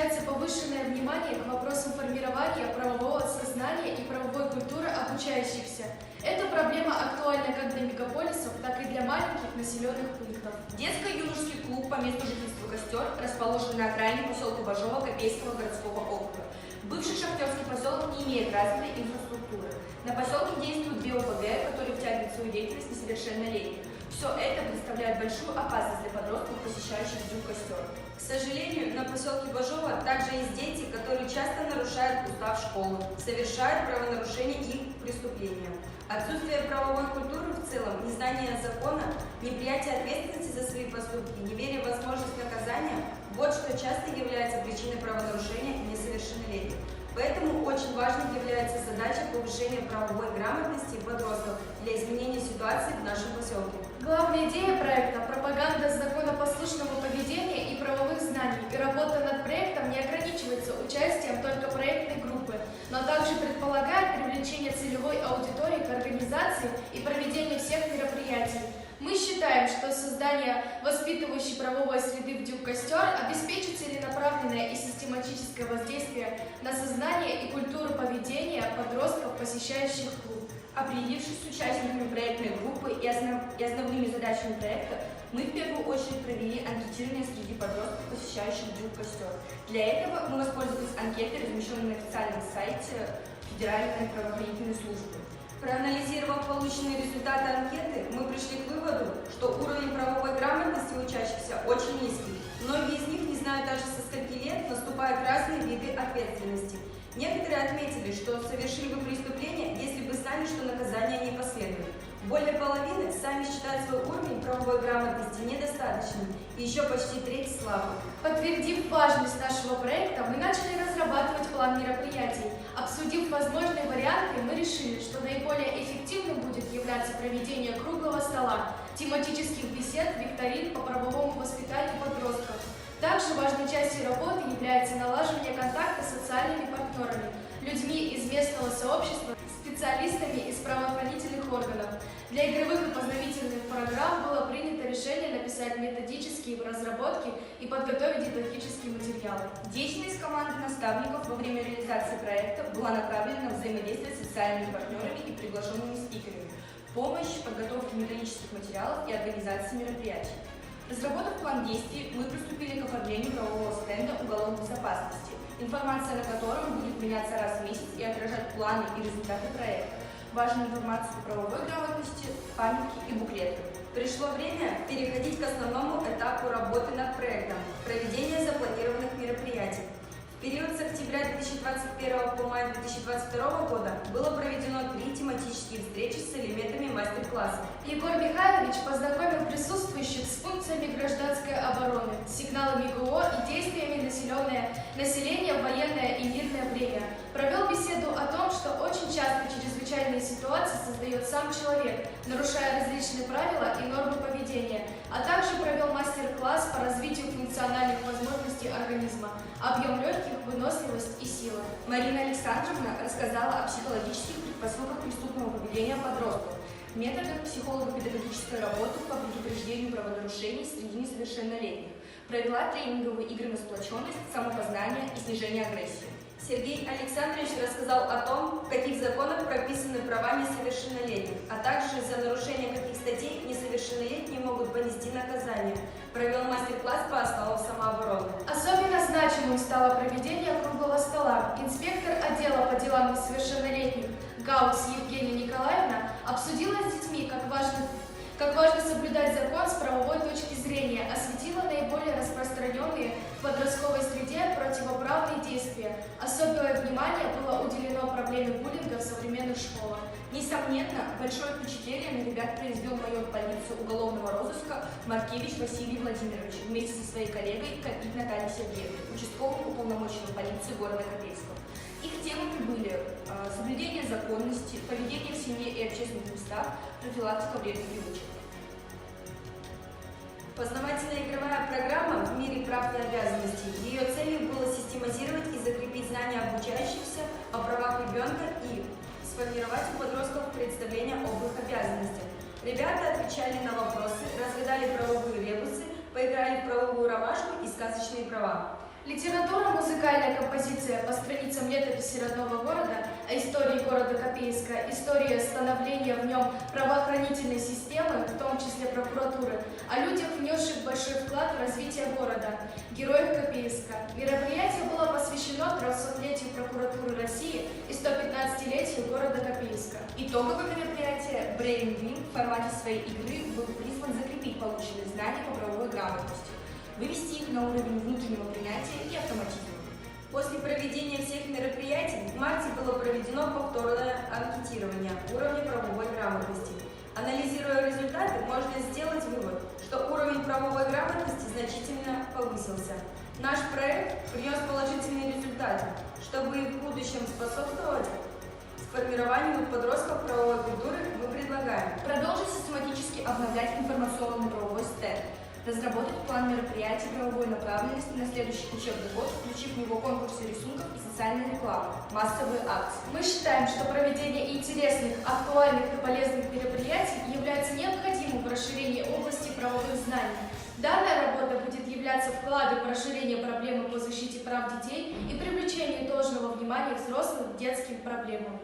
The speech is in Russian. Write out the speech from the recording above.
уделяется повышенное внимание к вопросам формирования правового сознания и правовой культуры обучающихся. Эта проблема актуальна как для мегаполисов, так и для маленьких населенных пунктов. Детско-юношеский клуб по месту жительства «Костер» расположен на окраине поселка Бажова Копейского городского округа. Бывший шахтерский поселок не имеет развитой инфраструктуры. На поселке действуют две ОПГ, которые втягивают в свою деятельность несовершеннолетних. Все это представляет большую опасность для подростков, посещающих Дюк Костер. К сожалению, на поселке Бажова также есть дети, которые часто нарушают устав школы, совершают правонарушения и преступления. Отсутствие правовой культуры в целом, незнание закона, неприятие ответственности за свои поступки, неверие в возможность наказания – вот что часто является причиной правонарушения несовершеннолетних. Поэтому очень важной является задача повышения правовой грамотности подростков для изменения ситуации в нашем поселке. Главная идея проекта – пропаганда законопослушного поведения и правовых знаний. И работа над проектом не ограничивается участием только проектной группы, но также предполагает привлечение целевой аудитории к организации и проведение всех мероприятий. Мы считаем, что создание воспитывающей правовой среды в Дюк Костер обеспечит целенаправленное и систематическое воздействие на сознание и культуру поведения подростков, посещающих клуб. Определившись с участниками проектной группы и основными задачами проекта, мы в первую очередь провели анкетирование среди подростков, посещающих Дюк Костер. Для этого мы воспользовались анкетой, размещенной на официальном сайте Федеральной правоохранительной службы. Проанализировав полученные результаты анкеты, мы пришли к выводу, что уровень правовой грамотности учащихся очень низкий. Многие из них не знают даже со скольки лет наступают разные виды ответственности. Некоторые отметили, что совершили бы преступление, если бы знали, что наказание не последует. Более половины сами считают свой уровень правовой грамотности недостаточным, и еще почти треть слабым. Подтвердив важность нашего проекта, мы начали разрабатывать план мероприятий. Обсудив возможные варианты, мы решили, что наиболее эффективным будет являться проведение круглого стола, тематических бесед, викторин по правовому воспитанию подростков. Также важной частью работы является налаживание контакта с социальными партнерами, людьми из местного сообщества, специалистами из правоохранительных органов. Для игровых и познавательных программ было принято решение написать методические разработки и подготовить дидактические материалы. Деятельность команды наставников во время реализации проекта была направлена на взаимодействие с социальными партнерами и приглашенными спикерами, помощь в подготовке методических материалов и организации мероприятий. Разработав план действий, мы приступили к оформлению правового стенда «Уголок безопасности», информация на котором будет меняться раз в месяц и отражать планы и результаты проекта, важную информацию по правовой грамотности, памятки и буклеты. Пришло время переходить к основному этапу работы над проектом – проведение запланированных мероприятий. В период с октября 2021 по май 2022 года было проведено 3 тематические встречи с элементами мастер-класса. Егор Михайлович познакомил присутствующих с функциями гражданской обороны, сигналами ГО и действиями населения в военное и мирное время. Провел беседу о том, что очень часто чрезвычайные ситуации создает сам человек, нарушая различные правила и нормы поведения, а также провел мастер-класс по развитию функциональных возможностей организма, объем легких, выносливость и сила. Марина Александровна рассказала о психологических предпосылках преступного поведения подростков, методах психолого-педагогической работы по предупреждению правонарушений среди несовершеннолетних, провела тренинговые игры на сплоченность, самопознание и снижение агрессии. Сергей Александрович рассказал о том, в каких законах прописаны права несовершеннолетних, а также за нарушение каких статей несовершеннолетние могут понести наказание. Провел мастер-класс по основам самообороны. Особенно значимым стало проведение круглого стола. Инспектор отдела по делам несовершеннолетних Гаус Евгения Николаевна обсудила с детьми, как важно соблюдать закон с правовой точки зрения, осветила наиболее распространенные в подростковой среде противоправные действия. Особое внимание было уделено проблеме буллинга в современных школах. Несомненно, большое впечатление на ребят произвел майор полиции уголовного розыска Маркевич Василий Владимирович вместе со своей коллегой Копит Натальей Сергеевной, участковым уполномоченным полиции города Копейска. Их темами были соблюдение законности, поведение в семье и общественных местах, профилактика вредных привычек. Познавательная игровая программа в мире прав и обязанностей. Ее целью было систематизировать и закрепить знания обучающихся о правах ребенка и сформировать у подростков представление об их обязанностях. Ребята отвечали на вопросы, разгадали правовые ребусы, поиграли в правовую ромашку и сказочные права. Литература, музыкальная композиция по страницам летописи родного города, о истории города Копейска, история становления в нем правоохранительной системы, в том числе прокуратуры, о людях, внесших большой вклад в развитие города, героев Копейска. Мероприятие было посвящено 300-летию прокуратуры России и 115-летию города Копейска. Итоговое мероприятие Brain Win в формате своей игры был призван закрепить полученные знания по правовой грамотности, вывести их на уровень внутреннего принятия и автоматизма. После проведения всех мероприятий в марте было проведено повторное анкетирование уровня правовой грамотности. Анализируя результаты, можно сделать вывод, что уровень правовой грамотности значительно повысился. Наш проект принес положительные результаты, чтобы и в будущем способствовать формированию у подростков правовой культуры, мы предлагаем Продолжить систематически обновлять информационный правовой стек, разработать план мероприятий правовой направленности на следующий учебный год, включив в него конкурсы рисунков и социальную рекламу, массовые акции. Мы считаем, что проведение интересных, актуальных и полезных мероприятий является необходимым в расширении области правовых знаний. Данная работа будет являться вкладом в расширение проблемы по защите прав детей и привлечению должного внимания взрослых к детским проблемам.